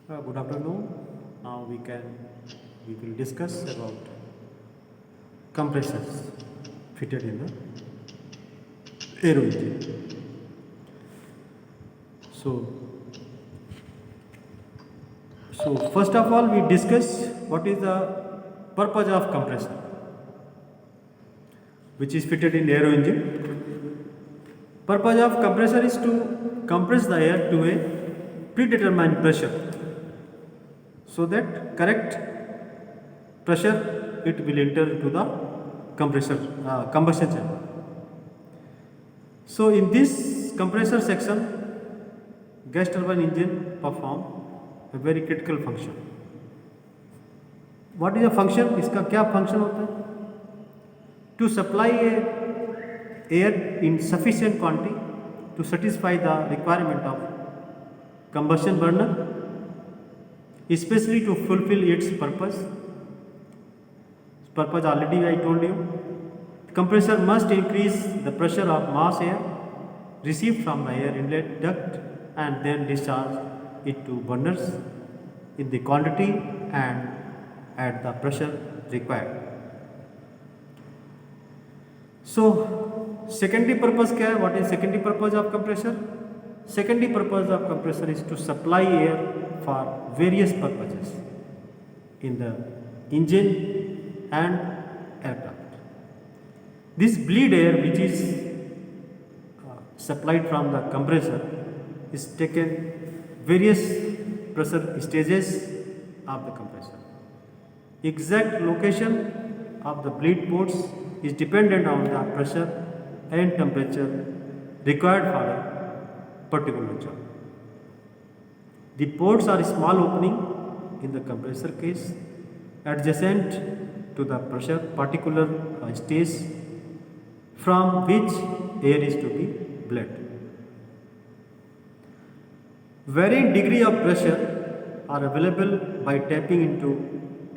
Good afternoon. Now we will discuss about compressors fitted in the aero engine. So, so first of all, we discuss what is the purpose of compressor, which is fitted in aero engine. Purpose of compressor is to compress the air to a predetermined pressure, so that correct pressure it will enter into the compressor combustion chamber. So in this compressor section, gas turbine engine perform a very critical function. What is the function? इसका क्या function होता है? To supply air in sufficient quantity to satisfy the requirement of combustion burner, especially to fulfill its purpose. Purpose already I told you. Compressor must increase the pressure of mass air received from the air inlet duct and then discharge it to burners in the quantity and at the pressure required. So secondary purpose क्या है? What is secondary purpose of compressor? Secondary purpose of compressor is to supply air for various purposes in the engine and aircraft. This bleed air which is supplied from the compressor is taken various pressure stages of the compressor. Exact location of the bleed ports is dependent on the pressure and temperature required for a particular job. The ports are small opening in the compressor case adjacent to the pressure particular stage from which air is to be bled. Varying degree of pressure are available by tapping into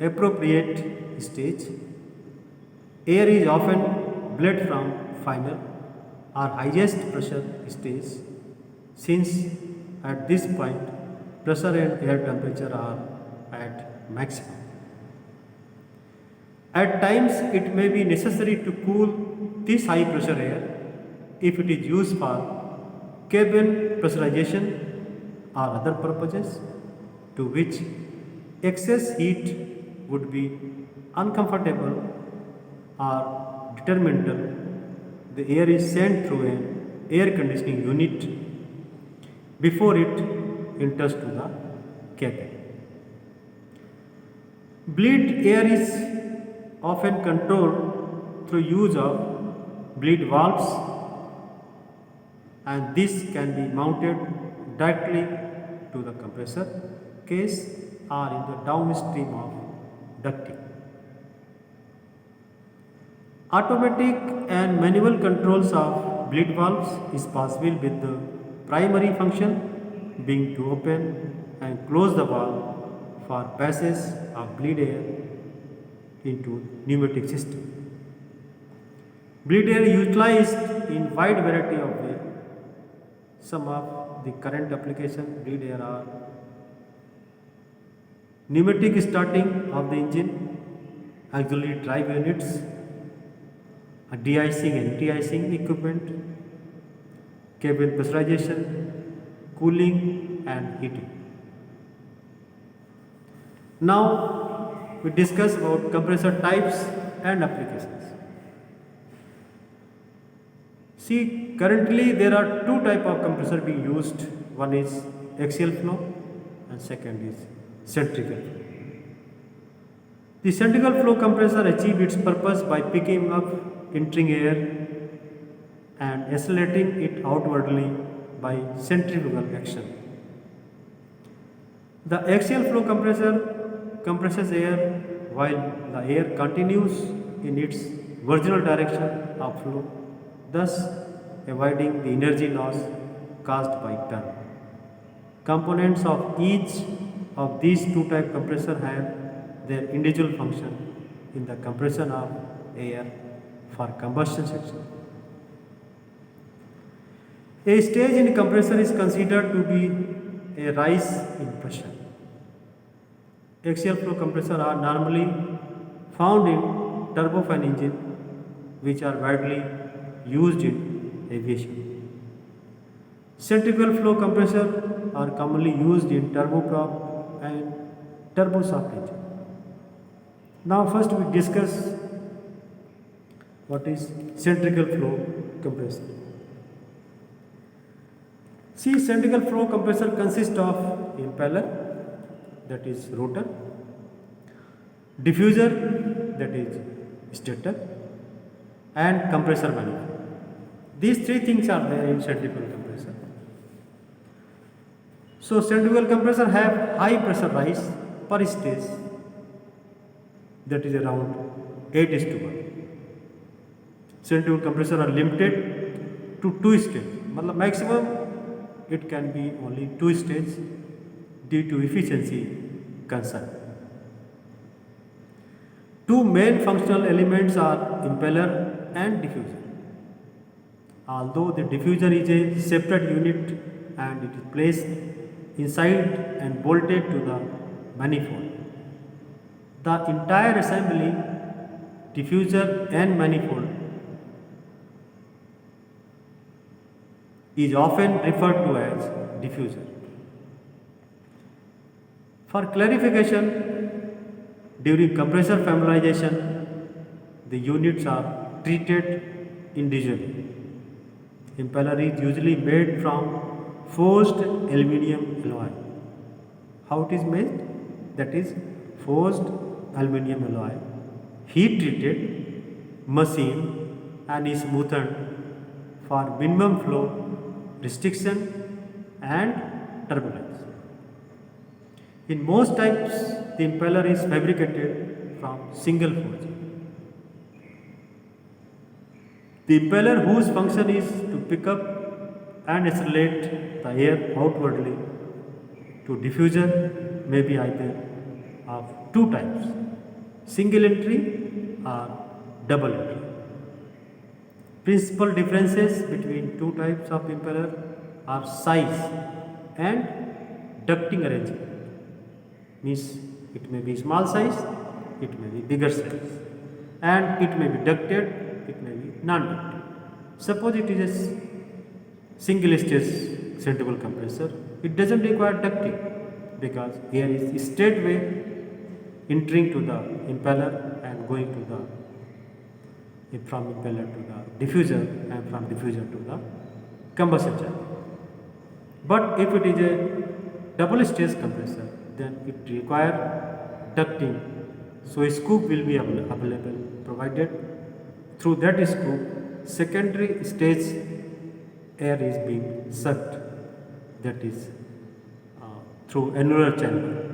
appropriate stage. Air is often bled from final or highest pressure stage, since at this point pressure and air temperature are at maximum. At times it may be necessary to cool this high pressure air if it is used for cabin pressurization or other purposes to which excess heat would be uncomfortable or detrimental. The air is sent through an air conditioning unit before it enters to the cabin. Bleed air is often controlled through use of bleed valves, and this can be mounted directly to the compressor case or in the downstream of ducting. Automatic and manual controls of bleed valves is possible, with the primary function being to open and close the valve for passage of bleed air into pneumatic system. Bleed air utilized in wide variety of ways. Some of the current application bleed air are pneumatic starting of the engine, auxiliary drive units, de-icing and anti-icing equipment, cabin pressurization, cooling and heating. Now we discuss about compressor types and applications. See, currently there are two types of compressor being used. One is axial flow and second is centrifugal flow. The centrifugal flow compressor achieves its purpose by picking up entering air and accelerating it outwardly by centrifugal action. The axial flow compressor compresses air while the air continues in its original direction of flow, thus avoiding the energy loss caused by turn. Components of each of these two type compressor have their individual function in the compression of air for combustion section. A stage in compressor is considered to be a rise in pressure. Axial flow compressor are normally found in turbofan engine, which are widely used in aviation. Centrifugal flow compressor are commonly used in turboprop and turboshaft engine. Now first we discuss what is centrifugal flow compressor. See, centrifugal flow compressor consists of impeller, that is rotor, diffuser, that is stator, and compressor manifold. These three things are there in centrifugal compressor. So centrifugal compressor have high pressure rise per stage, that is around 8:1. Centrifugal compressor are limited to 2 stages. मतलब maximum it can be only 2 stages due to efficiency concern. Two main functional elements are impeller and diffuser. Although the diffuser is a separate unit and it is placed inside and bolted to the manifold, the entire assembly, diffuser and manifold, is often referred to as diffuser. For clarification, during compressor familiarization, the units are treated individually. Impeller is usually made from forged aluminum alloy. How it is made? That is forged aluminum alloy, heat treated, machined and is smoothened for minimum flow restriction and turbulence. In most types, the impeller is fabricated from single forging. The impeller, whose function is to pick up and accelerate the air outwardly to diffuser, may be either of two types, single entry or double entry. Principal differences between two types of impeller are size and ducting arrangement. Means it may be small size, it may be bigger size, and it may be ducted, it may be non-ducted. Suppose it is a single stage centrifugal compressor, it doesn't require ducting because air is straightway entering to the impeller and going to the from impeller to the diffuser and from diffuser to the combustion chamber. But if it is a double stage compressor, then it requires ducting. So a scoop will be available provided. Through that scoop, secondary stage air is being sucked, that is through annular chamber.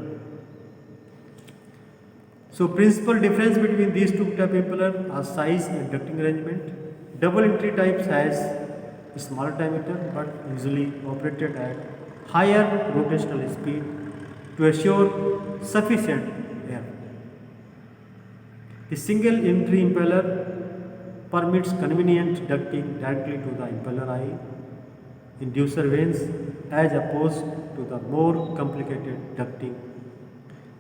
So principal difference between these two type impeller are size and ducting arrangement. Double entry types has a smaller diameter but usually operated at higher rotational speed to assure sufficient air. The single entry impeller permits convenient ducting directly to the impeller eye, inducer vanes, as opposed to the more complicated ducting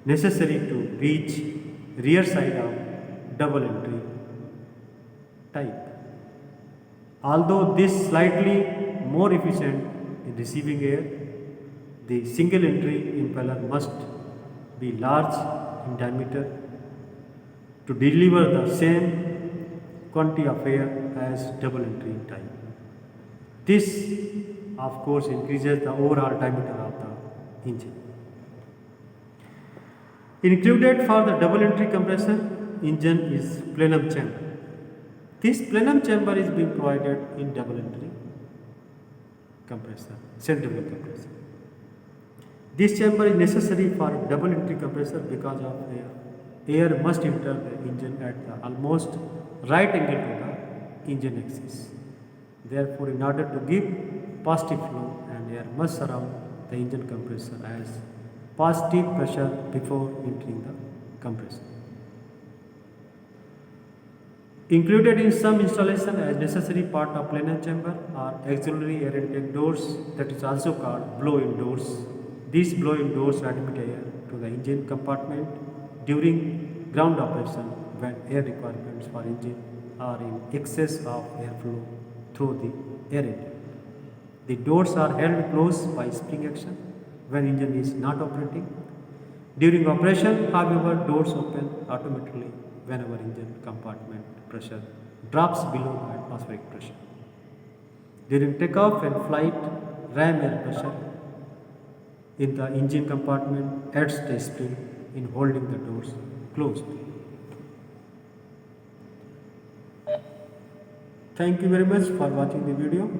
necessary to reach rear side of double entry type. Although this slightly more efficient in receiving air, the single entry impeller must be large in diameter to deliver the same quantity of air as double entry type. This of course increases the overall diameter of the engine. Included for the double entry compressor engine is plenum chamber. This plenum chamber is being provided in double entry compressor, centrifugal compressor. This chamber is necessary for double entry compressor because of air must enter the engine at the almost right angle to the engine axis. Therefore, in order to give positive flow, and air must surround the engine compressor as positive pressure before entering the compressor. Included in some installation as necessary part of plenum chamber are auxiliary air intake doors, that is also called blow-in doors, These blow-in doors admit air to the engine compartment during ground operation when air requirements for engine are in excess of airflow through the air intake. The doors are held closed by spring action when engine is not operating. During operation, however, doors open automatically whenever engine compartment pressure drops below the atmospheric pressure. During takeoff and flight, ram air pressure in the engine compartment adds the spring in holding the doors closed. Thank you very much for watching the video.